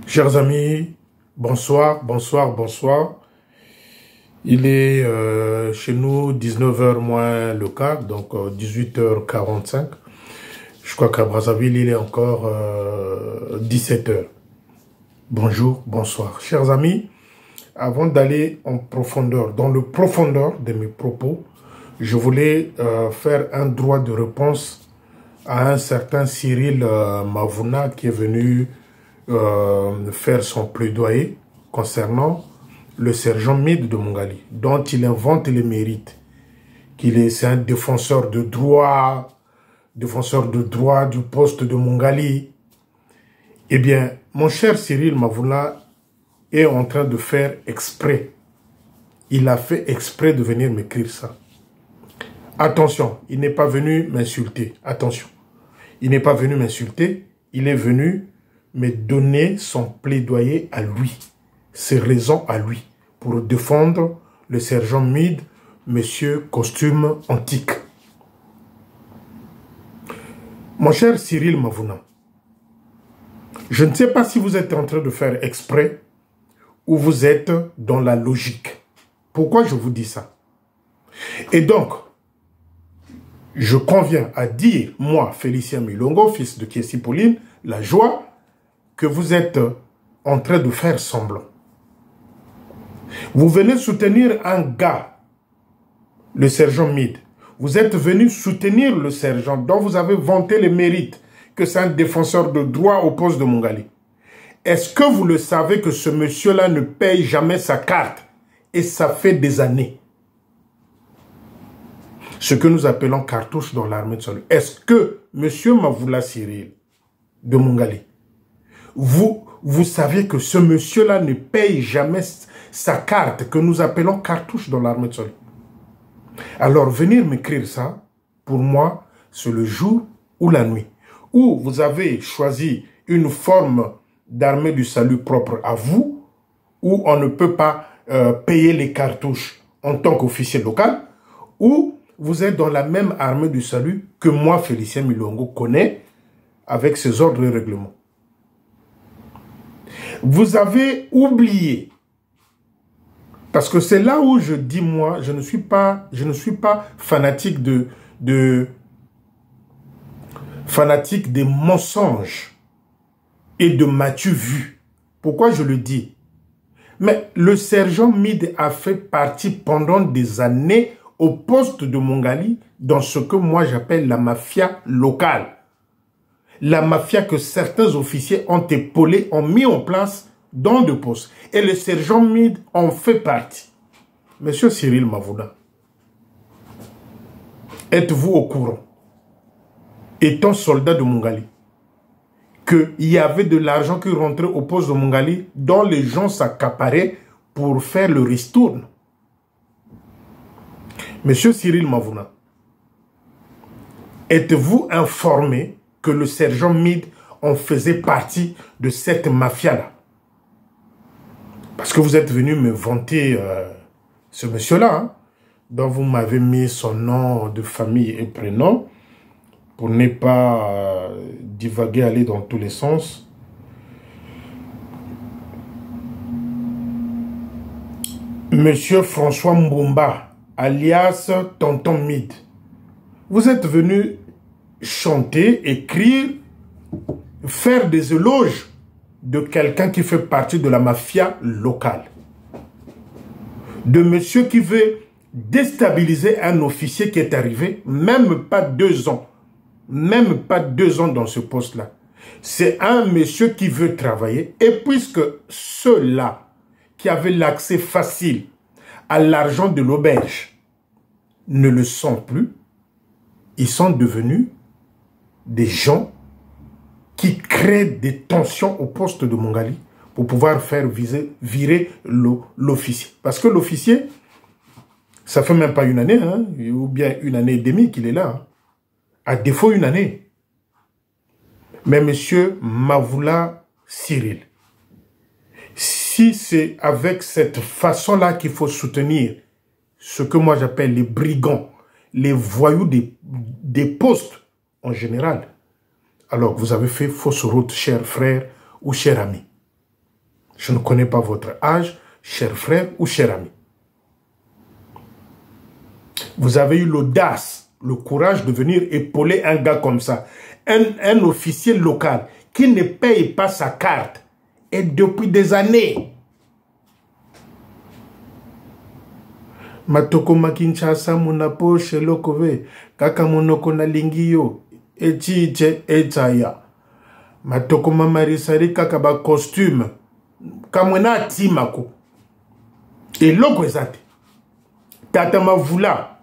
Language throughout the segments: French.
Chers amis, bonsoir, bonsoir, bonsoir. Il est chez nous 19h moins le quart, donc 18h45. Je crois qu'à Brazzaville, il est encore 17h. Bonjour, bonsoir. Chers amis, avant d'aller en profondeur, dans le profondeur de mes propos, je voulais faire un droit de réponse à un certain Cyril Mavouna qui est venu faire son plaidoyer concernant le sergent Mid de Mongali, dont il invente les mérites, c'est un défenseur de droit du poste de Mongali. Eh bien, mon cher Cyril Mavouna est en train de faire exprès. Il a fait exprès de venir m'écrire ça. Attention, il n'est pas venu m'insulter. Attention, il n'est pas venu m'insulter. Il est venu me donner son plaidoyer à lui, ses raisons à lui, pour défendre le sergent Mid, monsieur costume antique. Mon cher Cyril Mavouna, je ne sais pas si vous êtes en train de faire exprès ou vous êtes dans la logique. Pourquoi je vous dis ça? Et donc, je conviens à dire, moi, Félicien Milongo, fils de Kiesi Pauline, la joie, que vous êtes en train de faire semblant. Vous venez soutenir un gars, le sergent Mid. Vous êtes venu soutenir le sergent dont vous avez vanté les mérites, que c'est un défenseur de droit au poste de Mongali. Est-ce que vous le savez que ce monsieur-là ne paye jamais sa carte? Et ça fait des années. Ce que nous appelons cartouche dans l'armée de salut. Est-ce que monsieur Mavoula Cyril de Mongali, vous savez que ce monsieur-là ne paye jamais sa carte, que nous appelons cartouche dans l'armée de salut? Alors, venir m'écrire ça, pour moi, c'est le jour ou la nuit. Ou vous avez choisi une forme d'armée du salut propre à vous, où on ne peut pas payer les cartouches en tant qu'officier local, ou vous êtes dans la même armée du salut que moi, Félicien Milongo, connais avec ses ordres et règlements. Vous avez oublié, parce que c'est là où je dis, moi, je ne suis pas fanatique fanatique des mensonges et de m'as-tu vu. Pourquoi je le dis? Mais le sergent Mid a fait partie pendant des années au poste de Mongali dans ce que moi j'appelle la mafia locale. La mafia que certains officiers ont épaulé, ont mis en place dans de postes. Et le sergent Mid en fait partie. Monsieur Cyril Mavouna, êtes-vous au courant, étant soldat de Mongali, qu'il y avait de l'argent qui rentrait au poste de Mongali dont les gens s'accaparaient pour faire le ristourne? Monsieur Cyril Mavouna, êtes-vous informé que le sergent Mid en faisait partie de cette mafia-là? Parce que vous êtes venu me vanter ce monsieur-là, hein, dont vous m'avez mis son nom de famille et prénom, pour ne pas divaguer, aller dans tous les sens. Monsieur François Mbomba, alias Tonton Mid, vous êtes venu chanter, écrire, faire des éloges de quelqu'un qui fait partie de la mafia locale. De monsieur qui veut déstabiliser un officier qui est arrivé, même pas 2 ans. Même pas 2 ans dans ce poste-là. C'est un monsieur qui veut travailler. Et puisque ceux-là qui avaient l'accès facile à l'argent de l'auberge ne le sont plus, ils sont devenus des gens qui créent des tensions au poste de Mongali pour pouvoir faire virer l'officier. Parce que l'officier, ça fait même pas une année, hein, ou bien 1 année et demie qu'il est là. Hein. À défaut 1 année. Mais monsieur Mavoula Cyril, si c'est avec cette façon-là qu'il faut soutenir ce que moi j'appelle les brigands, les voyous des postes en général, alors vous avez fait fausse route, cher frère ou cher ami. Je ne connais pas votre âge, cher frère ou cher ami. Vous avez eu l'audace, le courage de venir épauler un gars comme ça. Un officier local qui ne paye pas sa carte. Et depuis des années. Matoko makinchasa munapo shelokove. Kaka monoko na lingio. Echiche etaya. Matoko mamarisari kaka ba costume. Kamwena timako. Et loko ezate. Tata mavula.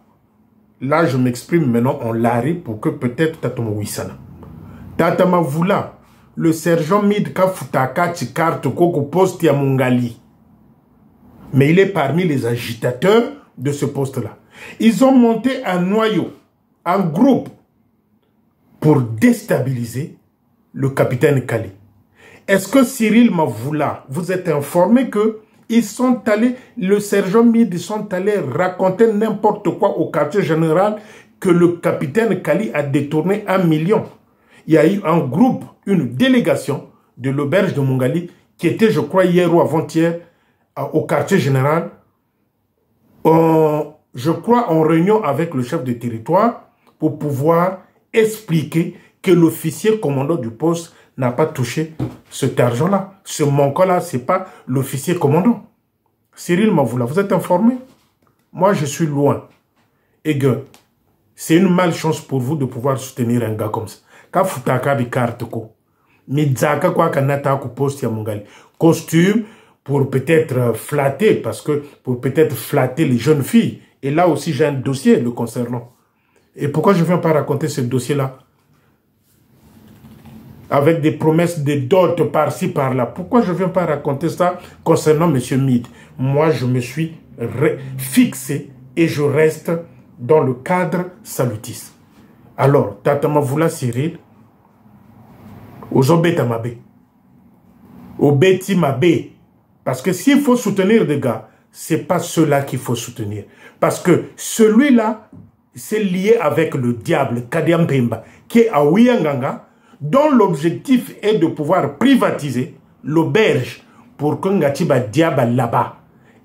Là, je m'exprime maintenant en lari pour que peut-être Tatama Wissana. Tatama Vula, le sergent Mid Kafutaka Tchikarte Koko poste à Mungali. Mais il est parmi les agitateurs de ce poste-là. Ils ont monté un noyau, un groupe, pour déstabiliser le capitaine Kali. Est-ce que Cyril Mavoula, vous êtes informé que ils sont allés, le sergent Mid, ils sont allés raconter n'importe quoi au quartier général que le capitaine Kali a détourné 1 million. Il y a eu un groupe, une délégation de l'auberge de Mungali qui était, je crois, hier ou avant-hier au quartier général, je crois, en réunion avec le chef de territoire pour pouvoir expliquer que l'officier commandant du poste n'a pas touché cet argent-là. Ce manquant-là, ce n'est pas l'officier commandant. Cyril Mavoula, vous êtes informé? Moi, je suis loin. Et que c'est une malchance pour vous de pouvoir soutenir un gars comme ça. Costume pour peut-être flatter, parce que pour peut-être flatter les jeunes filles. Et là aussi, j'ai un dossier le concernant. Et pourquoi je ne viens pas raconter ce dossier-là? Avec des promesses de dot par-ci, par-là. Pourquoi je ne viens pas raconter ça concernant M. Mid? Moi, je me suis fixé et je reste dans le cadre salutiste. Alors, Tata Mavoula Cyril, Ozobeta Mabé, Obeti Mabé, parce que s'il faut soutenir des gars, ce n'est pas ceux-là qu'il faut soutenir. Parce que celui-là, c'est lié avec le diable, Kadiam Pemba, qui est à Ouiyanganga, dont l'objectif est de pouvoir privatiser l'auberge pour que Ngatiba diable là-bas.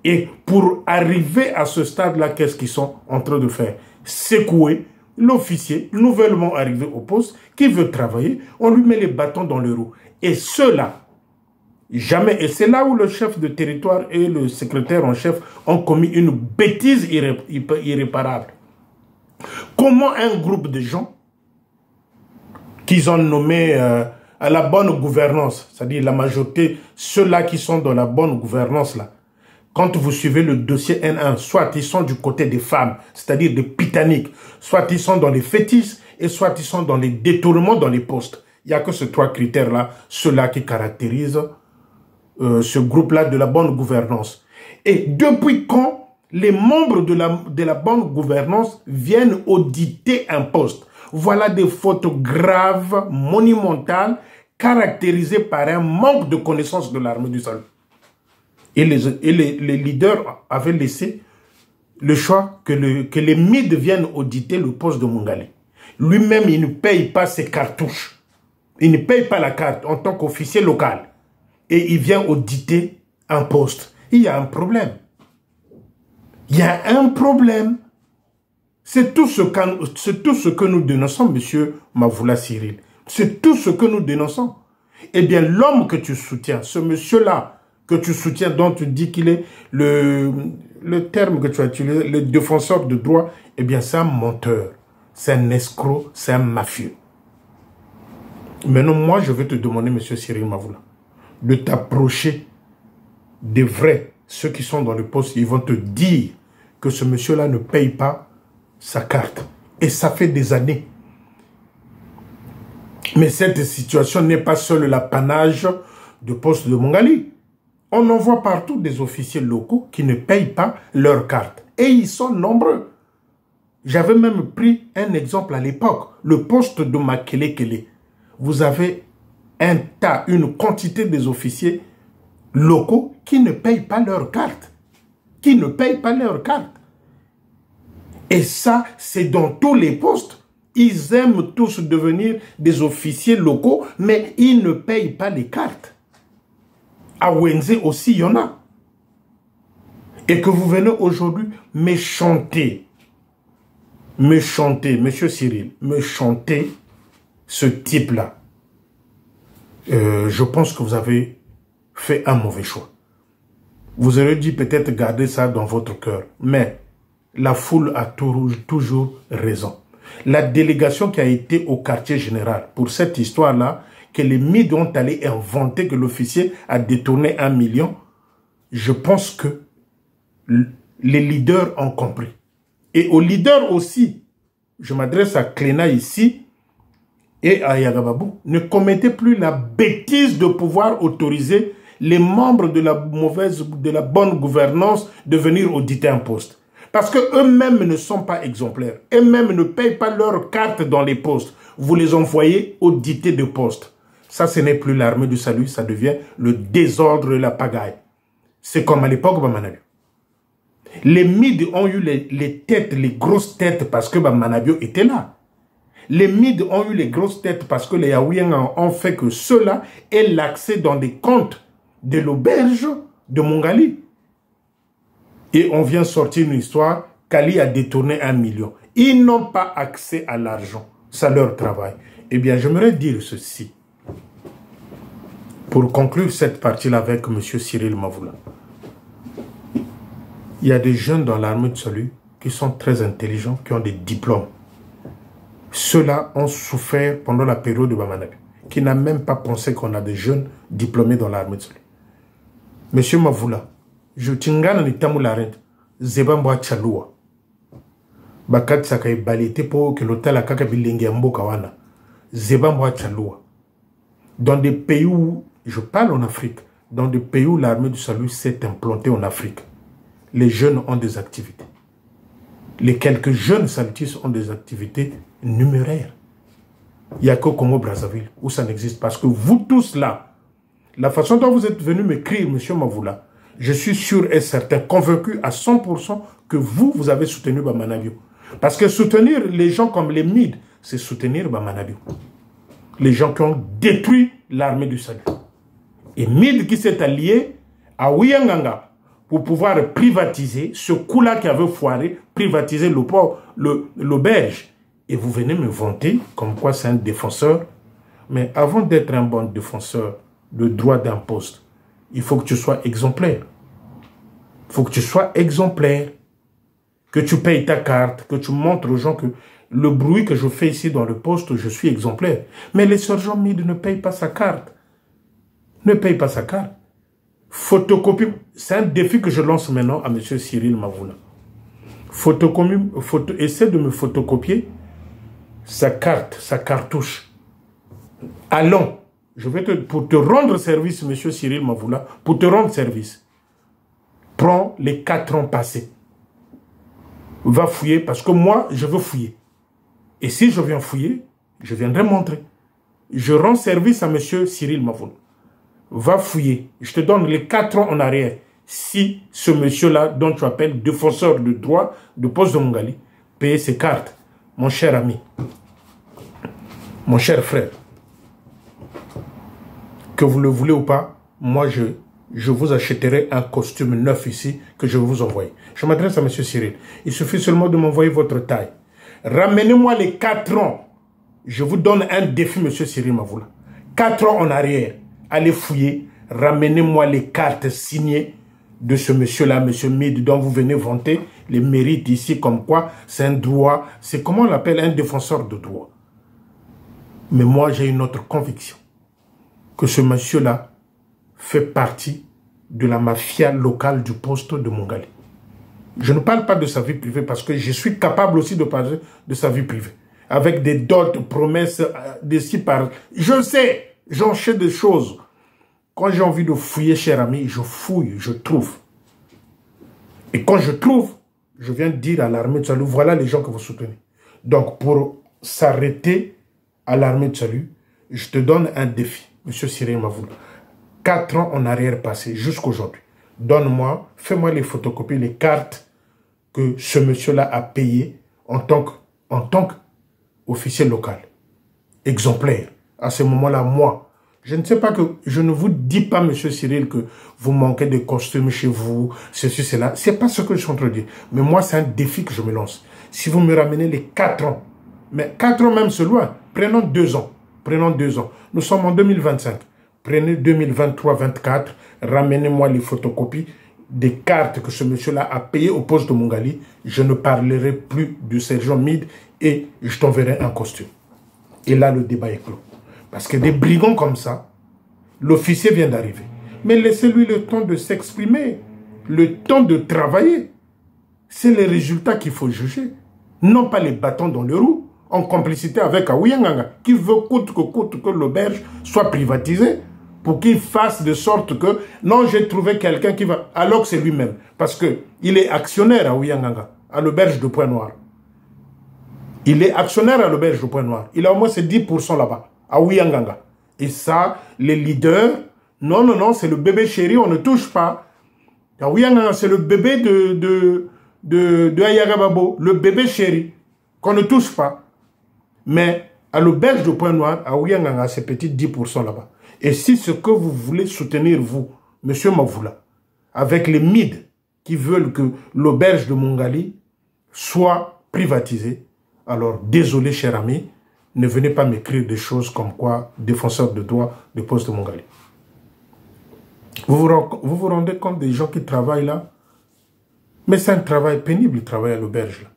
Et pour arriver à ce stade-là, qu'est-ce qu'ils sont en train de faire? Secouer l'officier nouvellement arrivé au poste qui veut travailler, on lui met les bâtons dans les roues. Et ceux-là, jamais, et c'est là où le chef de territoire et le secrétaire en chef ont commis une bêtise irréparable. Comment un groupe de gens qu'ils ont nommé à la bonne gouvernance, c'est-à-dire la majorité, ceux-là qui sont dans la bonne gouvernance, là, quand vous suivez le dossier N1, soit ils sont du côté des femmes, c'est-à-dire des pitaniques, soit ils sont dans les fétiches, et soit ils sont dans les détournements dans les postes. Il n'y a que ces trois critères-là, ceux-là qui caractérisent ce groupe-là de la bonne gouvernance. Et depuis quand les membres de la bonne gouvernance viennent auditer un poste? Voilà des fautes graves, monumentales, caractérisées par un manque de connaissance de l'armée du salut. Et les leaders avaient laissé le choix que les MID viennent auditer le poste de Mungali. Lui-même, il ne paye pas ses cartouches. Il ne paye pas la carte en tant qu'officier local. Et il vient auditer un poste. Il y a un problème. Il y a un problème. C'est tout ce que nous dénonçons, monsieur Mavoula Cyril. C'est tout ce que nous dénonçons. Eh bien, l'homme que tu soutiens, ce monsieur-là, que tu soutiens, dont tu dis qu'il est le terme que tu as utilisé, le défenseur de droit, eh bien, c'est un menteur, c'est un escroc, c'est un mafieux. Maintenant, moi, je vais te demander, monsieur Cyril Mavoula, de t'approcher des vrais, ceux qui sont dans le poste, ils vont te dire que ce monsieur-là ne paye pas sa carte. Et ça fait des années. Mais cette situation n'est pas seule l'apanage du poste de Mungali. On en voit partout des officiers locaux qui ne payent pas leur carte. Et ils sont nombreux. J'avais même pris un exemple à l'époque. Le poste de Makelekele. Vous avez un tas, une quantité des officiers locaux qui ne payent pas leur carte. Qui ne payent pas leur carte. Et ça, c'est dans tous les postes. Ils aiment tous devenir des officiers locaux, mais ils ne payent pas les cartes. À Wenze aussi, il y en a. Et que vous venez aujourd'hui me chanter, monsieur Cyril, me chanter ce type-là. Je pense que vous avez fait un mauvais choix. Vous aurez dû peut-être garder ça dans votre cœur. Mais la foule a toujours raison. La délégation qui a été au quartier général pour cette histoire-là, que les MID ont allé inventer que l'officier a détourné 1 million, je pense que les leaders ont compris. Et aux leaders aussi, je m'adresse à Cléna ici et à Yagababou, ne commettez plus la bêtise de pouvoir autoriser les membres de la bonne gouvernance de venir auditer un poste. Parce qu'eux-mêmes ne sont pas exemplaires. Eux-mêmes ne payent pas leurs cartes dans les postes. Vous les envoyez auditer de postes. Ça, ce n'est plus l'armée du salut, ça devient le désordre et la pagaille. C'est comme à l'époque Bamanabio. Les MID ont eu les têtes, les grosses têtes parce que Bamanabio était là. Les MID ont eu les grosses têtes parce que les Yaouiens ont fait que ceux-là aient l'accès dans des comptes de l'auberge de Mongali. Et on vient sortir une histoire, Kali a détourné 1 million. Ils n'ont pas accès à l'argent, c'est leur travail. Eh bien, j'aimerais dire ceci. Pour conclure cette partie-là avec M. Cyril Mavoula. Il y a des jeunes dans l'armée de salut qui sont très intelligents, qui ont des diplômes. Ceux-là ont souffert pendant la période de Bamanabi, qui n'a même pas pensé qu'on a des jeunes diplômés dans l'armée de salut. Monsieur Mavoula, je tingana ni tamu la rente, zebambo chalua. Bakat sakay balite po que l'hôtel a kaka bilingue mboka wana. Zebambo chalua. Dans des pays où, je parle en Afrique, dans des pays où l'armée du salut s'est implantée en Afrique, les jeunes ont des activités. Les quelques jeunes salutistes ont des activités numéraires. Il n'y a qu'au Congo-Brazzaville où ça n'existe pas. Parce que vous tous là, la façon dont vous êtes venu m'écrire, M. Mavoula, je suis sûr et certain, convaincu à 100% que vous avez soutenu Bamanabio. Parce que soutenir les gens comme les MID, c'est soutenir Bamanabio. Les gens qui ont détruit l'armée du salut. Et MID qui s'est allié à Ouianganga pour pouvoir privatiser ce coup-là qui avait foiré, privatiser l'auberge. Et vous venez me vanter comme quoi c'est un défenseur. Mais avant d'être un bon défenseur de droit d'un poste, il faut que tu sois exemplaire. Il faut que tu sois exemplaire. Que tu payes ta carte, que tu montres aux gens que le bruit que je fais ici dans le poste, je suis exemplaire. Mais les sergents MID ne payent pas sa carte. Ne payent pas sa carte. Photocopie, c'est un défi que je lance maintenant à M. Cyril Mavoula. Essaie de me photocopier sa carte, sa cartouche. Allons, pour te rendre service, M. Cyril Mavoula, pour te rendre service, prends les 4 ans passés. Va fouiller, parce que moi, je veux fouiller. Et si je viens fouiller, je viendrai montrer. Je rends service à M. Cyril Mavoula. Va fouiller. Je te donne les 4 ans en arrière. Si ce monsieur-là, dont tu appelles défenseur de droit de poste de Mongali, paye ses cartes, mon cher ami, mon cher frère, que vous le voulez ou pas, moi je vous achèterai un costume neuf ici que je vais vous envoyer. Je m'adresse à M. Cyril. Il suffit seulement de m'envoyer votre taille. Ramenez-moi les 4 ans. Je vous donne un défi, M. Cyril Mavoula. 4 ans en arrière. Allez fouiller. Ramenez-moi les cartes signées de ce monsieur-là, M. Mid, dont vous venez vanter les mérites ici, comme quoi c'est un droit. C'est comment on l'appelle, un défenseur de droit. Mais moi, j'ai une autre conviction. Que ce monsieur-là fait partie de la mafia locale du poste de Mongali. Je ne parle pas de sa vie privée parce que je suis capable aussi de parler de sa vie privée. Avec des dots, promesses, d'ici par... Je sais, j'enchaîne des choses. Quand j'ai envie de fouiller, cher ami, je fouille, je trouve. Et quand je trouve, je viens dire à l'armée de salut, voilà les gens que vous soutenez. Donc, pour s'arrêter à l'armée de salut, je te donne un défi, M. Cyril Mavoula. 4 ans en arrière passé, jusqu'aujourd'hui. Donne-moi, fais-moi les photocopies, les cartes que ce monsieur-là a payées en tant qu'officier local. Exemplaire. À ce moment-là, moi, Je ne sais pas que, je ne vous dis pas, monsieur Cyril, que vous manquez de costumes chez vous, ceci, cela. C'est pas ce que je suis en train de dire. Mais moi, c'est un défi que je me lance. Si vous me ramenez les 4 ans, mais 4 ans même, c'est loin. Prenons 2 ans. Prenons 2 ans. Nous sommes en 2025. Prenez 2023-24. Ramenez-moi les photocopies des cartes que ce monsieur-là a payées au poste de Mongali. Je ne parlerai plus du sergent Mide et je t'enverrai un costume. Et là, le débat est clos. Parce que des brigands comme ça, l'officier vient d'arriver. Mais laissez-lui le temps de s'exprimer, le temps de travailler. C'est les résultats qu'il faut juger. Non pas les bâtons dans les roues, en complicité avec Aouyanganga, qui veut coûte que l'auberge soit privatisée, pour qu'il fasse de sorte que, non, j'ai trouvé quelqu'un qui va, alors que c'est lui-même. Parce qu'il est actionnaire à Aouyanganga, à l'auberge de Pointe-Noire. Il est actionnaire à l'auberge de Pointe-Noire. Il a au moins ses 10% là-bas, à Aouyanganga. Et ça, les leaders, non, non, non, c'est le bébé chéri, on ne touche pas. À Aouyanganga, c'est le bébé de Ayagababo, le bébé chéri, qu'on ne touche pas. Mais à l'auberge de Pointe-Noire, à Aouyanganga, c'est petit 10% là-bas. Et si ce que vous voulez soutenir, vous, monsieur Mavoula, avec les MID qui veulent que l'auberge de Mongali soit privatisée, alors désolé, cher ami, ne venez pas m'écrire des choses comme quoi défenseur de droit de poste de Mongali. Vous vous rendez compte des gens qui travaillent là? Mais c'est un travail pénible, le travail à l'auberge.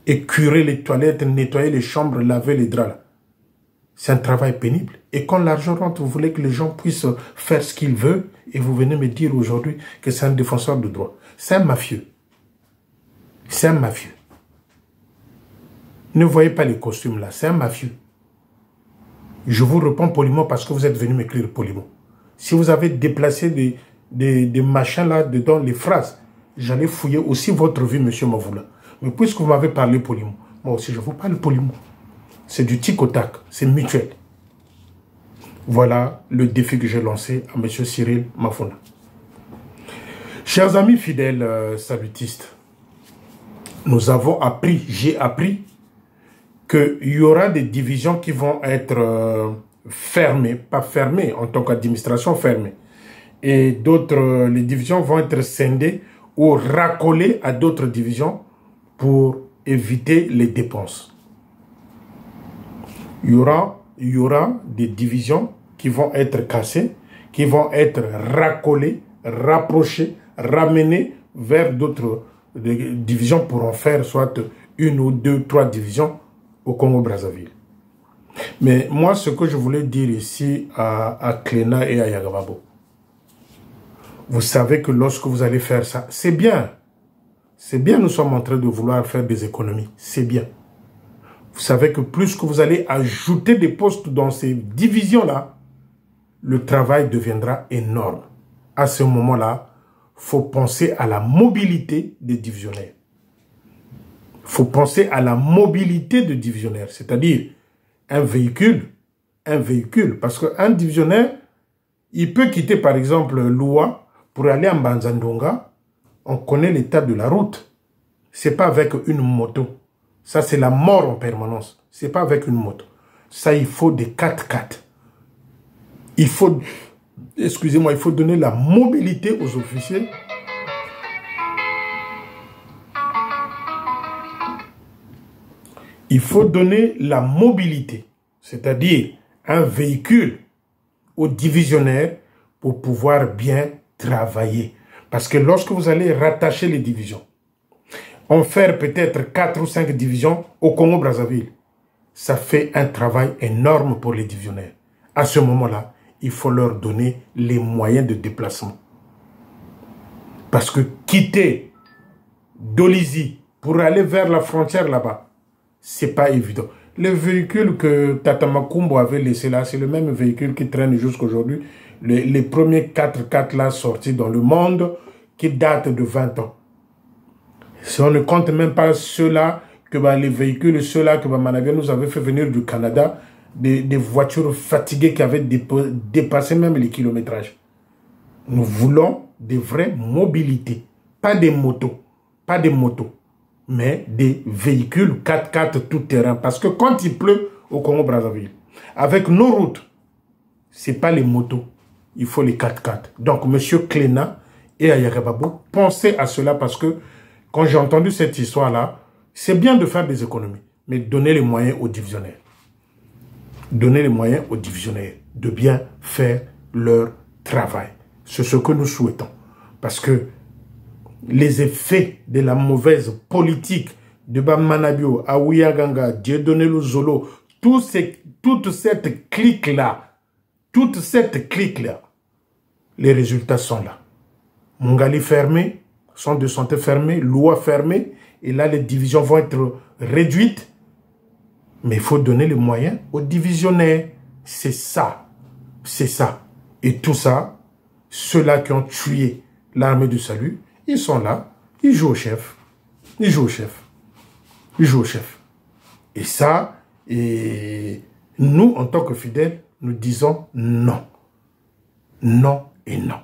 Écurer les toilettes, nettoyer les chambres, laver les draps. C'est un travail pénible. Et quand l'argent rentre, vous voulez que les gens puissent faire ce qu'ils veulent et vous venez me dire aujourd'hui que c'est un défenseur de droit. C'est un mafieux. C'est un mafieux. Ne voyez pas les costumes là, c'est un mafieux. Je vous réponds poliment parce que vous êtes venu m'écrire poliment. Si vous avez déplacé des machins là dedans, les phrases, j'allais fouiller aussi votre vie, monsieur Mavoula. Mais puisque vous m'avez parlé poliment, moi aussi je vous parle poliment. C'est du tic au tac, c'est mutuel. Voilà le défi que j'ai lancé à monsieur Cyril Mafouna. Chers amis fidèles salutistes, nous avons appris, j'ai appris, qu'il y aura des divisions qui vont être fermées, pas fermées en tant qu'administration fermée. Et d'autres, les divisions vont être scindées ou racolées à d'autres divisions pour éviter les dépenses. Il y aura des divisions qui vont être cassées, qui vont être racolées, rapprochées, ramenées vers d'autres divisions pour en faire soit 1 ou 2, 3 divisions au Congo-Brazzaville. Mais moi, ce que je voulais dire ici à Cléna et à Yagababo, vous savez que lorsque vous allez faire ça, c'est bien. C'est bien, nous sommes en train de vouloir faire des économies. C'est bien. Vous savez que plus que vous allez ajouter des postes dans ces divisions-là, le travail deviendra énorme. À ce moment-là, il faut penser à la mobilité des divisionnaires. Il faut penser à la mobilité de divisionnaire, c'est-à-dire un véhicule, parce qu'un divisionnaire, il peut quitter par exemple Loua pour aller en Banzandonga, on connaît l'état de la route. Ce n'est pas avec une moto, ça c'est la mort en permanence, ce n'est pas avec une moto. Ça il faut des 4x4. Il faut, excusez-moi, il faut donner la mobilité aux officiers. Il faut donner la mobilité, c'est-à-dire un véhicule aux divisionnaires pour pouvoir bien travailler. Parce que lorsque vous allez rattacher les divisions, en faire peut-être 4 ou 5 divisions au Congo-Brazzaville, ça fait un travail énorme pour les divisionnaires. À ce moment-là, il faut leur donner les moyens de déplacement. Parce que quitter Dolizy pour aller vers la frontière là-bas, c'est pas évident. Le véhicule que Tata Makumbo avait laissé là, c'est le même véhicule qui traîne jusqu'aujourd'hui. Les premiers 4x4 là sortis dans le monde qui datent de 20 ans. Si on ne compte même pas ceux-là, les véhicules, ceux-là que Manavia nous avait fait venir du Canada, des voitures fatiguées qui avaient dépassé même les kilométrages. Nous voulons des vraies mobilités, pas des motos, mais des véhicules 4x4 tout-terrain. Parce que quand il pleut au Congo-Brazzaville, avec nos routes, ce n'est pas les motos, il faut les 4x4. Donc, M. Cléna et Ayakababo, pensez à cela parce que quand j'ai entendu cette histoire-là, c'est bien de faire des économies, mais donnez les moyens aux divisionnaires. Donnez les moyens aux divisionnaires de bien faire leur travail. C'est ce que nous souhaitons. Parce que les effets de la mauvaise politique de Bam Manabio, Aouya Ganga, Dieudonné Luzolo, toute cette clique-là, les résultats sont là. Mongali fermé, centre de santé fermé, loi fermée, et là les divisions vont être réduites. Mais il faut donner les moyens aux divisionnaires. C'est ça. C'est ça. Et tout ça, ceux-là qui ont tué l'armée du salut, ils sont là, ils jouent au chef. Ils jouent au chef. Ils jouent au chef. Et ça, et nous, en tant que fidèles, nous disons non. Non et non.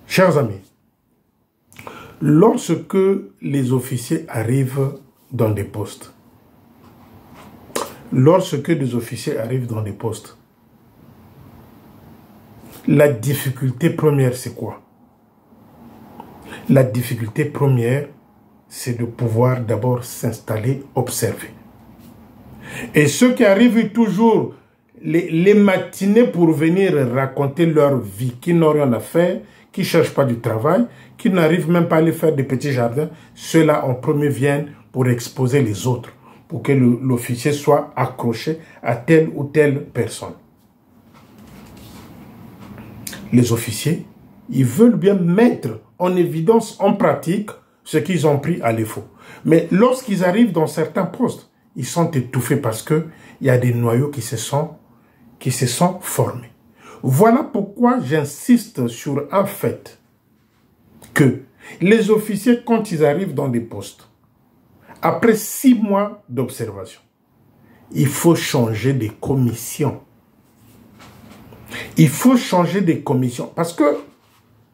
Chers amis, lorsque les officiers arrivent dans des postes, la difficulté première, c'est quoi? La difficulté première, c'est de pouvoir d'abord s'installer, observer. Et ceux qui arrivent toujours les matinées pour venir raconter leur vie, qui n'ont rien à faire, qui ne cherchent pas du travail, qui n'arrivent même pas à aller faire des petits jardins, ceux-là en premier viennent pour exposer les autres, pour que l'officier soit accroché à telle ou telle personne. Les officiers, ils veulent bien mettre en évidence, en pratique, ce qu'ils ont pris à l'effort. Mais lorsqu'ils arrivent dans certains postes, ils sont étouffés parce qu'il y a des noyaux qui se sont formés. Voilà pourquoi j'insiste sur un fait, que les officiers, quand ils arrivent dans des postes, après 6 mois d'observation, il faut changer des commissions. Il faut changer des commissions parce que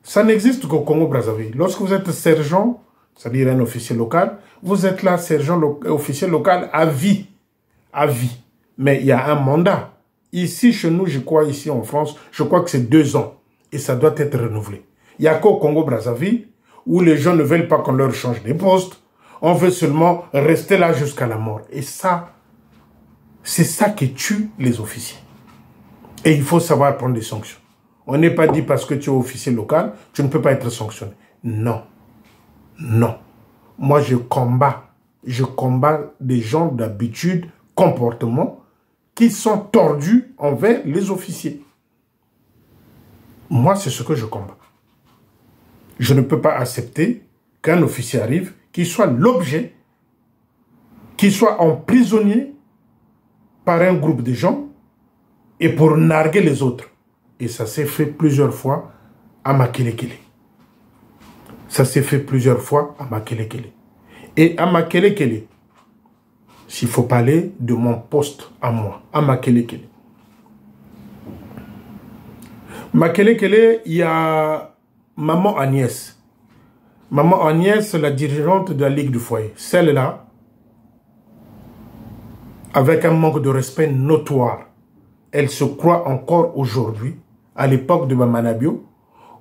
ça n'existe qu'au Congo-Brazzaville. Lorsque vous êtes sergent, c'est-à-dire un officier local, vous êtes là, sergent officier local à vie. À vie. Mais il y a un mandat. Ici, chez nous, je crois, ici en France, je crois que c'est 2 ans. Et ça doit être renouvelé. Il n'y a qu'au Congo-Brazzaville où les gens ne veulent pas qu'on leur change des postes. On veut seulement rester là jusqu'à la mort. Et ça, c'est ça qui tue les officiers. Et il faut savoir prendre des sanctions. On n'est pas dit parce que tu es officier local, tu ne peux pas être sanctionné. Non. Non. Moi, je combats des gens d'habitude, comportement, qui sont tordus envers les officiers. Moi, c'est ce que je combats. Je ne peux pas accepter qu'un officier arrive, qu'il soit l'objet, qu'il soit emprisonné par un groupe de gens et pour narguer les autres. Et ça s'est fait plusieurs fois à Makelekele. Ça s'est fait plusieurs fois à Makelekele. Et à Makelekele, s'il faut parler de mon poste à moi, à Makelekele. Makelekele, il y a Maman Agnès. Maman Agnès, la dirigeante de la Ligue du Foyer. Celle-là, avec un manque de respect notoire, elle se croit encore aujourd'hui, à l'époque de Bamanabio,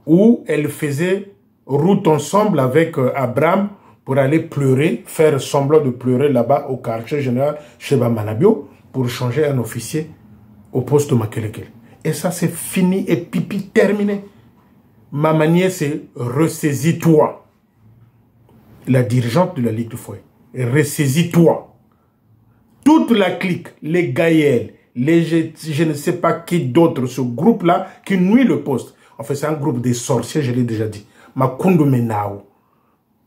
où elle faisait route ensemble avec Abraham pour aller pleurer, faire semblant de pleurer là-bas au quartier général chez Bamanabio pour changer un officier au poste de Makelekele. Et ça, c'est fini et pipi terminé. Ma manière, c'est ressaisis-toi. La dirigeante de la Ligue du Foyer, ressaisis-toi. Toute la clique, les Gaël, les je ne sais pas qui d'autre, ce groupe-là qui nuit le poste. En fait, c'est un groupe des sorciers, je l'ai déjà dit. Makundu Menao.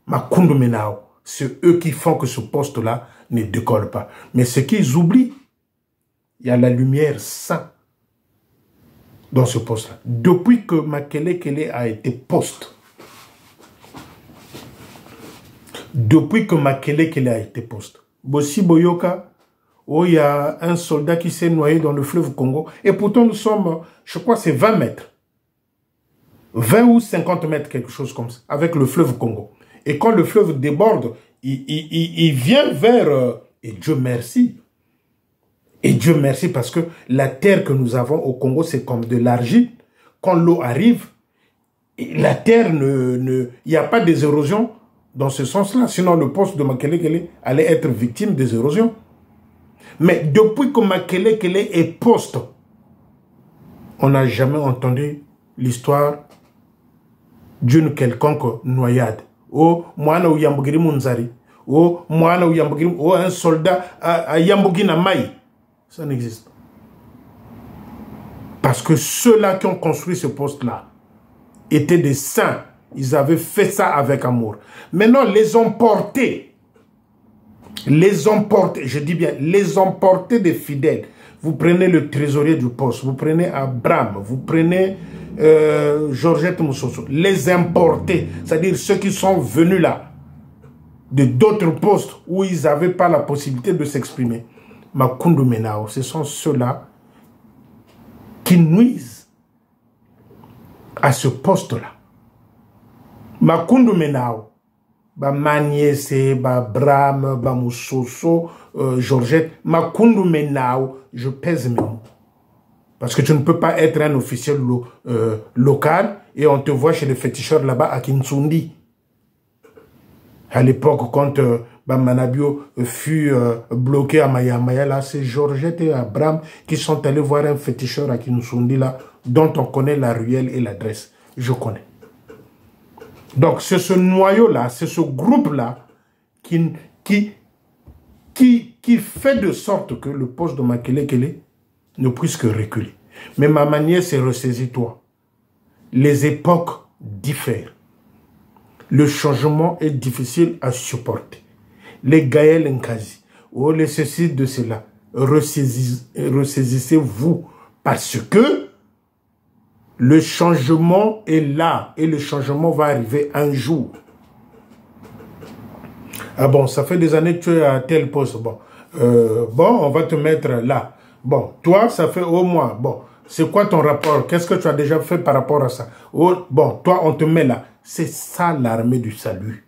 Makundu Menao. C'est eux qui font que ce poste-là ne décolle pas. Mais ce qu'ils oublient, il y a la lumière sainte dans ce poste-là. Depuis que Makelekele a été poste, Bossi Boyoka, où il y a un soldat qui s'est noyé dans le fleuve Congo, et pourtant nous sommes, je crois c'est 20 mètres. 20 ou 50 mètres, quelque chose comme ça, avec le fleuve Congo. Et quand le fleuve déborde, il vient vers, et Dieu merci, Et Dieu merci parce que la terre que nous avons au Congo, c'est comme de l'argile. Quand l'eau arrive, la terre il n'y a pas des érosions dans ce sens-là. Sinon, le poste de Makelekele allait être victime des érosions. Mais depuis que Makelekele est poste, on n'a jamais entendu l'histoire d'une quelconque noyade. Oh, moi, ou Yambogiri Munzari. Oh, moi, ou Yambogiri. Oh, un soldat à Yambogina Maï. Ça n'existe pas. Parce que ceux-là qui ont construit ce poste-là étaient des saints. Ils avaient fait ça avec amour. Maintenant, les ont portés. Les ont portés, je dis bien, les ont portés des fidèles. Vous prenez le trésorier du poste, vous prenez Abraham, vous prenez Georgette Moussoso, les importés, c'est-à-dire ceux qui sont venus là, de d'autres postes où ils n'avaient pas la possibilité de s'exprimer. Makundu Menao, ce sont ceux-là qui nuisent à ce poste-là. Makundu Menao, ba Maniese, ba Bram, ba Moussoso, Georgette, Makundu Menao, je pèse mes mots. Parce que tu ne peux pas être un officiel local et on te voit chez les féticheurs là-bas à Kinsundi. À l'époque, quand Manabio fut bloqué à Maya, là, c'est Georgette et Abraham qui sont allés voir un féticheur à Kinsundi là, dont on connaît la ruelle et l'adresse. Je connais. Donc, c'est ce noyau-là, c'est ce groupe-là qui fait de sorte que le poste de Makelekele ne puisse que reculer. Mais ma manière, c'est ressaisis-toi. Les époques diffèrent. Le changement est difficile à supporter. Les Gaël Nkazi, oh, les ceci de cela, ressaisissez-vous parce que le changement est là et le changement va arriver un jour. Ah bon, ça fait des années que tu es à tel poste. Bon, on va te mettre là. Bon, toi, ça fait au moins. Bon, c'est quoi ton rapport? Qu'est-ce que tu as déjà fait par rapport à ça? Oh, bon, toi, on te met là. C'est ça l'armée du salut.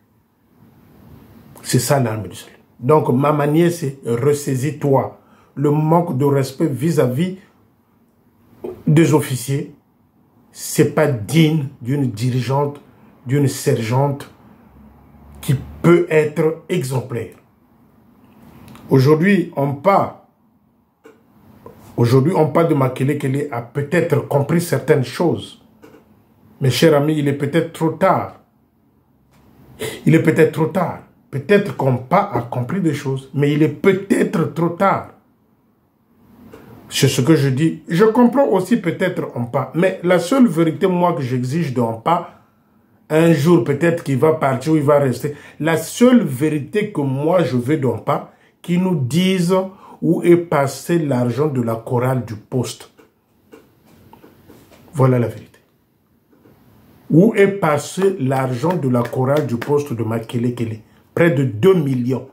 C'est ça l'armée du salut. Donc, ma manière, c'est ressaisis-toi. Le manque de respect vis-à-vis des officiers, c'est pas digne d'une dirigeante, d'une sergente qui peut être exemplaire. Aujourd'hui, on parle de Makelekele a peut-être compris certaines choses. Mes chers amis, il est peut-être trop tard. Il est peut-être trop tard. Peut-être qu'on pas a compris des choses, mais il est peut-être trop tard. C'est ce que je dis. Je comprends aussi peut-être on pas. Mais la seule vérité, moi, que j'exige de on pas, un jour peut-être qu'il va partir ou il va rester. La seule vérité que moi je veux d'on pas, qu'ils nous disent où est passé l'argent de la chorale du poste. Voilà la vérité. Où est passé l'argent de la chorale du poste de Makelekele? Près de 2 millions.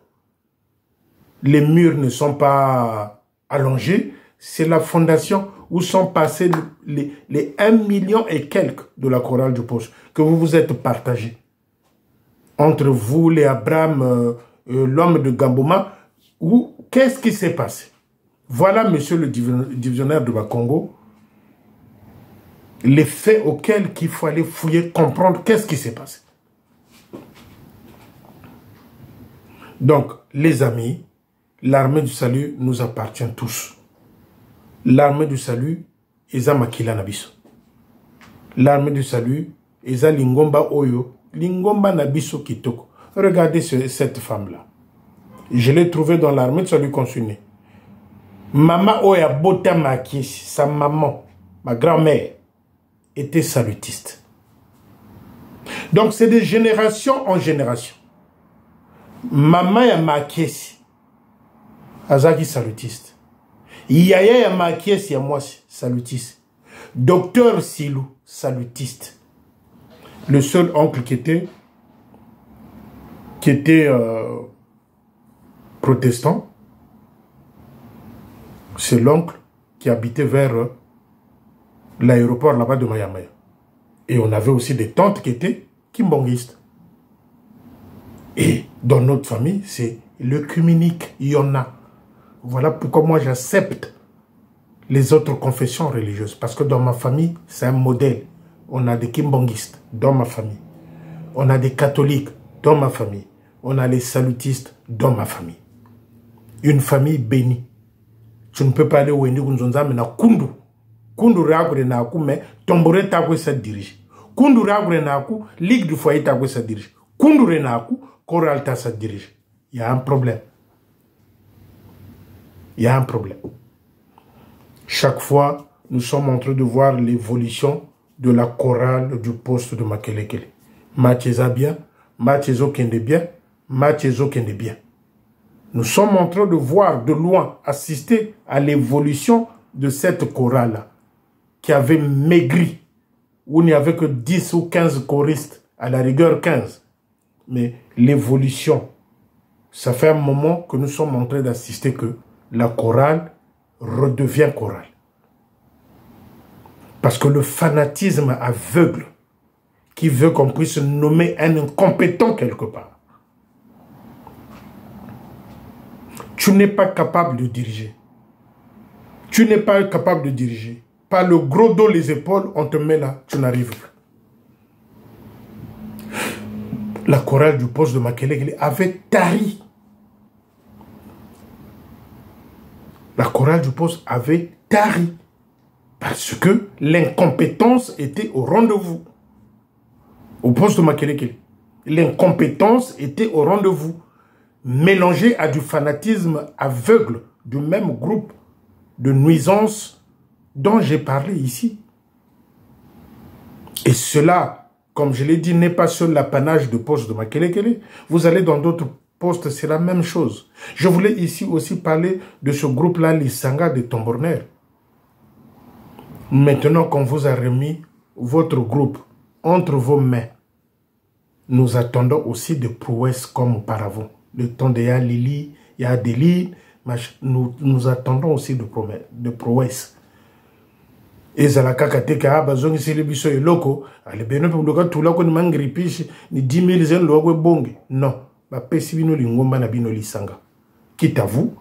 Les murs ne sont pas allongés. C'est la fondation où sont passés les 1 million et quelques de la chorale du poste que vous vous êtes partagés. Entre vous, les Abraham, l'homme de Gamboma, qu'est-ce qui s'est passé? Voilà, monsieur le divisionnaire de Bakongo, les faits auxquels il faut aller fouiller, comprendre qu'est-ce qui s'est passé. Donc, les amis, l'armée du salut nous appartient tous. L'armée du salut, Eza Makila Nabiso. L'armée du salut, Eza Lingomba Oyo, Lingomba Nabiso Kitoko. Regardez cette femme-là. Je l'ai trouvée dans l'armée du salut consuné. Maman Oya Bota Makies, sa maman, ma grand-mère, était salutiste. Donc, c'est de génération en génération. Maman ya Makies, Azaki salutiste. Yaya ya Makies ya moi salutiste. Docteur Silou salutiste. Le seul oncle qui était protestant, c'est l'oncle qui habitait vers l'aéroport là-bas de Mayamaya. Et on avait aussi des tantes qui étaient kimbongistes. Et dans notre famille, c'est l'œcuménique, il y en a. Voilà pourquoi moi j'accepte les autres confessions religieuses. Parce que dans ma famille, c'est un modèle. On a des kimbongistes dans ma famille. On a des catholiques dans ma famille. On a les salutistes dans ma famille. Une famille bénie. Tu ne peux pas aller au Ndigunzonza, mais na kundu. Kundu ragure na aku, mais tombore takwe sa dirige. Kundu ragure na aku, ligue du foyer takwe sa dirige. Kundu re na aku, Coralta sa dirige. Il y a un problème. Il y a un problème. Chaque fois, nous sommes en train de voir l'évolution de la chorale du poste de Makelekele. Mathieza bien, Mathieza kende bien, Mathieza kende bien. Nous sommes en train de voir de loin, assister à l'évolution de cette chorale-là, qui avait maigri, où il n'y avait que 10 ou 15 choristes, à la rigueur 15. Mais l'évolution, ça fait un moment que nous sommes en train d'assister que la chorale redevient chorale. Parce que le fanatisme aveugle, qui veut qu'on puisse nommer un incompétent quelque part, tu n'es pas capable de diriger. Tu n'es pas capable de diriger. Par le gros dos, les épaules, on te met là, tu n'arrives plus. La chorale du poste de Makelekele avait tari. La chorale du poste avait tari. Parce que l'incompétence était au rendez-vous. Au poste de Makelekele. L'incompétence était au rendez-vous. Mélangée à du fanatisme aveugle du même groupe de nuisances dont j'ai parlé ici. Et cela, comme je l'ai dit, n'est pas seul l'apanage de poste de Makelekele. Vous allez dans d'autres postes, c'est la même chose. Je voulais ici aussi parler de ce groupe-là, les Sanga de Tomborner. Maintenant qu'on vous a remis votre groupe entre vos mains, nous attendons aussi des prouesses comme auparavant. Le temps de Lili, il y a des lignes, nous attendons aussi de prouesses. Et Zalaka Kateka, Bazong, c'est le biso et loco, les bénéfices pour le cas, tout là qu'on mangripiche, ni 10 000 ans, l'ouagwe bongue. Non, ma pesibino lingomba na bino lisanga. Quitte à vous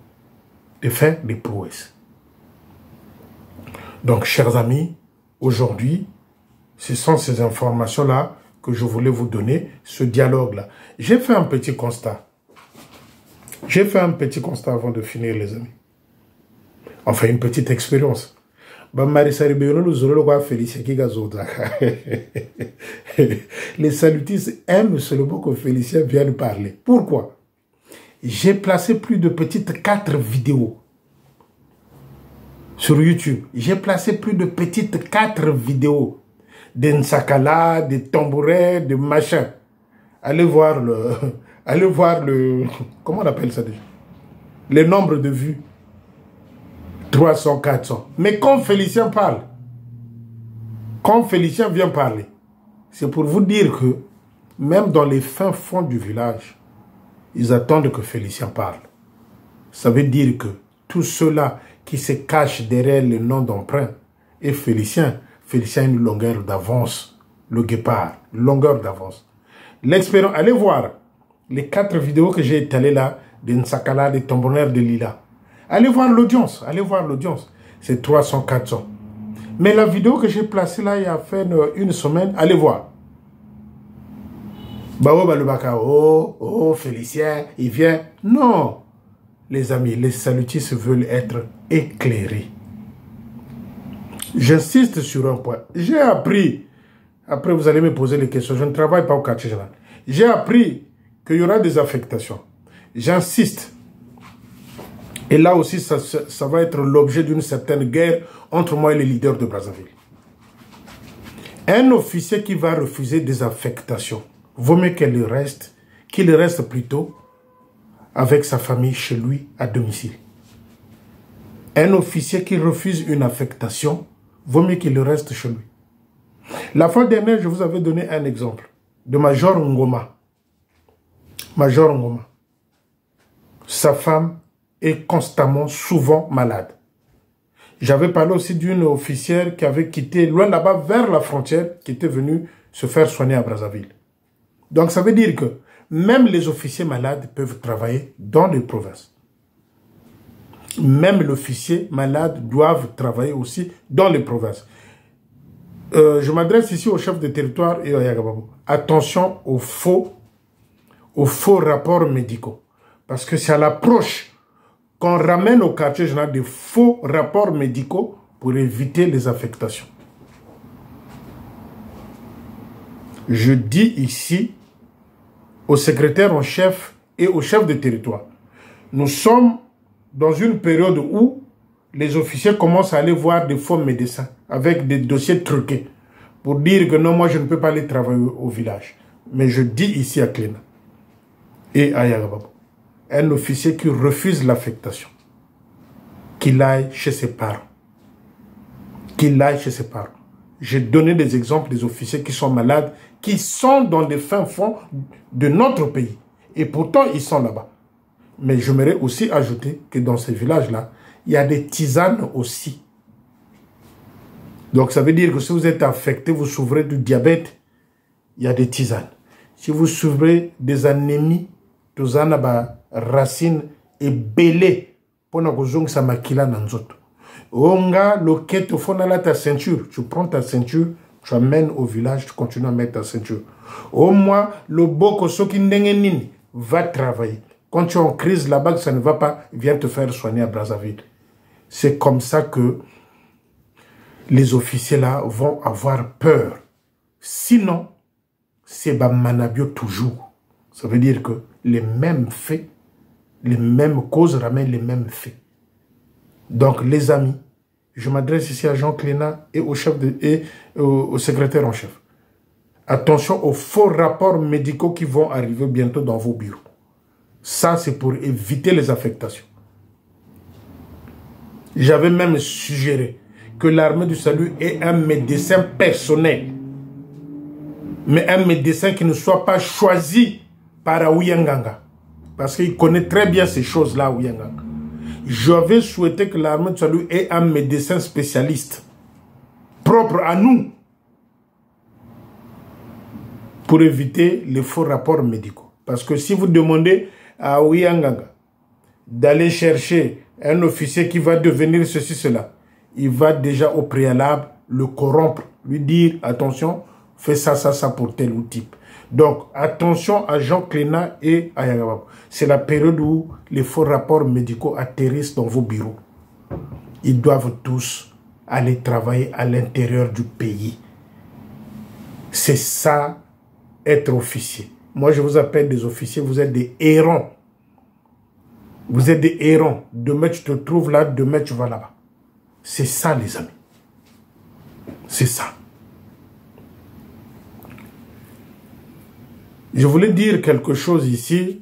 de faire des prouesses. Donc, chers amis, aujourd'hui, ce sont ces informations-là que je voulais vous donner, ce dialogue-là. J'ai fait un petit constat. J'ai fait un petit constat avant de finir, les amis. Enfin, une petite expérience. Les salutistes aiment seulement que Félicien vienne parler. Pourquoi? J'ai placé plus de petites 4 vidéos sur YouTube. J'ai placé plus de petites 4 vidéos de Nsakala, de Tambouré, de machin. Allez voir le... Comment on appelle ça déjà? Le nombre de vues. 300, 400. Mais quand Félicien parle, quand Félicien vient parler, c'est pour vous dire que même dans les fins fonds du village, ils attendent que Félicien parle. Ça veut dire que tous ceux-là qui se cachent derrière le nom d'emprunt et Félicien a une longueur d'avance. Le guépard, longueur d'avance. L'expérience, allez voir les 4 vidéos que j'ai étalées là, de Nsakala, de Tombonnaire, de Lila. Allez voir l'audience, c'est 300, 400. Mais la vidéo que j'ai placée là, il y a fait une semaine, allez voir. Oh, Félicien, il vient. Non, les amis, les salutistes veulent être éclairés. J'insiste sur un point. J'ai appris, après vous allez me poser les questions, je ne travaille pas au quartier général. J'ai appris qu'il y aura des affectations. J'insiste. Et là aussi, ça va être l'objet d'une certaine guerre entre moi et les leaders de Brazzaville. Un officier qui va refuser des affectations, vaut mieux qu'il reste plutôt avec sa famille chez lui à domicile. Un officier qui refuse une affectation, vaut mieux qu'il reste chez lui. La fois dernière, je vous avais donné un exemple de Major Ngoma. Major Ngoma. Sa femme est constamment, souvent malade. J'avais parlé aussi d'une officière qui avait quitté loin là-bas vers la frontière, qui était venue se faire soigner à Brazzaville. Donc ça veut dire que même les officiers malades peuvent travailler dans les provinces. même l'officier malade doivent travailler aussi dans les provinces. Je m'adresse ici au chef de territoire et à Yagababo. Attention aux faux rapports médicaux. Parce que c'est à l'approche qu'on ramène au quartier général des faux rapports médicaux pour éviter les affectations. Je dis ici au secrétaire en chef et au chef de territoire, nous sommes dans une période où les officiers commencent à aller voir des faux médecins avec des dossiers truqués pour dire que non, moi je ne peux pas aller travailler au village. Mais je dis ici à Cléna et à Yagababo, un officier qui refuse l'affectation, qu'il aille chez ses parents. Qu'il aille chez ses parents. J'ai donné des exemples des officiers qui sont malades, qui sont dans les fins fonds de notre pays. Et pourtant, ils sont là-bas. Mais j'aimerais aussi ajouter que dans ces villages-là, il y a des tisanes aussi. Donc ça veut dire que si vous êtes affecté, vous souffrez du diabète, il y a des tisanes. Si vous souffrez des anémies, tous en racines et belé, pour que ça maquilla dans notre. Onga, loquette au fond de ta ceinture. Tu prends ta ceinture, tu amènes au village, tu continues à mettre ta ceinture. Au moins, le boko soki ndengenini va travailler. Quand tu es en crise là-bas, ça ne va pas, viens te faire soigner à Brazzaville. C'est comme ça que les officiers là vont avoir peur. Sinon, c'est Bamanabio toujours. Ça veut dire que les mêmes faits, les mêmes causes ramènent les mêmes faits. Donc, les amis, je m'adresse ici à Jean Cléna et au secrétaire en chef. Attention aux faux rapports médicaux qui vont arriver bientôt dans vos bureaux. Ça, c'est pour éviter les affectations. J'avais même suggéré que l'armée du salut ait un médecin personnel. Mais un médecin qui ne soit pas choisi par Aouyanganga. Parce qu'il connaît très bien ces choses-là, Aouyanganga. J'avais souhaité que l'armée du salut ait un médecin spécialiste. Propre à nous. Pour éviter les faux rapports médicaux. Parce que si vous demandez à Aouyanganga d'aller chercher un officier qui va devenir ceci, cela, il va déjà au préalable le corrompre, lui dire attention, fais ça, ça, ça pour tel ou type. Donc attention à Jean Cléna et à Yagababo. C'est la période où les faux rapports médicaux atterrissent dans vos bureaux. Ils doivent tous aller travailler à l'intérieur du pays. C'est ça, être officier. Moi, je vous appelle des officiers, vous êtes des hérons. Vous êtes des hérons. Demain, tu te trouves là, demain, tu vas là-bas. C'est ça, les amis. C'est ça. Je voulais dire quelque chose ici.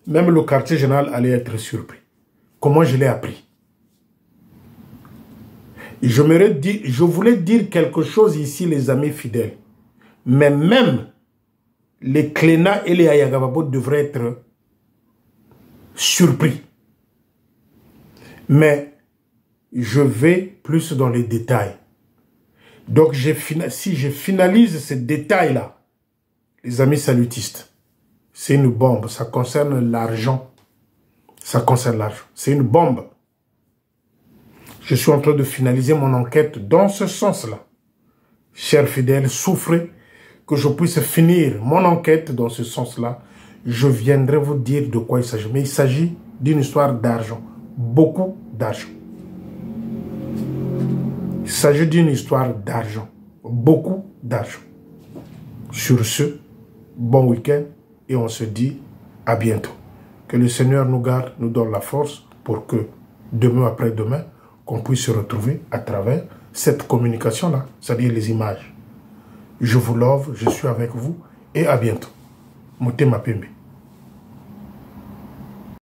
Même le quartier général allait être surpris. Comment je l'ai appris? Je voulais dire quelque chose ici, les amis fidèles. Mais même les Cléna et les Ayagababo devraient être surpris. Mais je vais plus dans les détails. Donc, si je finalise ces détails-là, les amis salutistes, c'est une bombe. Ça concerne l'argent. Ça concerne l'argent. C'est une bombe. Je suis en train de finaliser mon enquête dans ce sens-là. Chers fidèles, souffrez que je puisse finir mon enquête dans ce sens-là. Je viendrai vous dire de quoi il s'agit. Mais il s'agit d'une histoire d'argent. Beaucoup d'argent. Il s'agit d'une histoire d'argent. Beaucoup d'argent. Sur ce, bon week-end et on se dit à bientôt. Que le Seigneur nous garde, nous donne la force pour que demain après-demain, qu'on puisse se retrouver à travers cette communication-là, c'est-à-dire les images. Je vous love, je suis avec vous et à bientôt. Motema Pembe.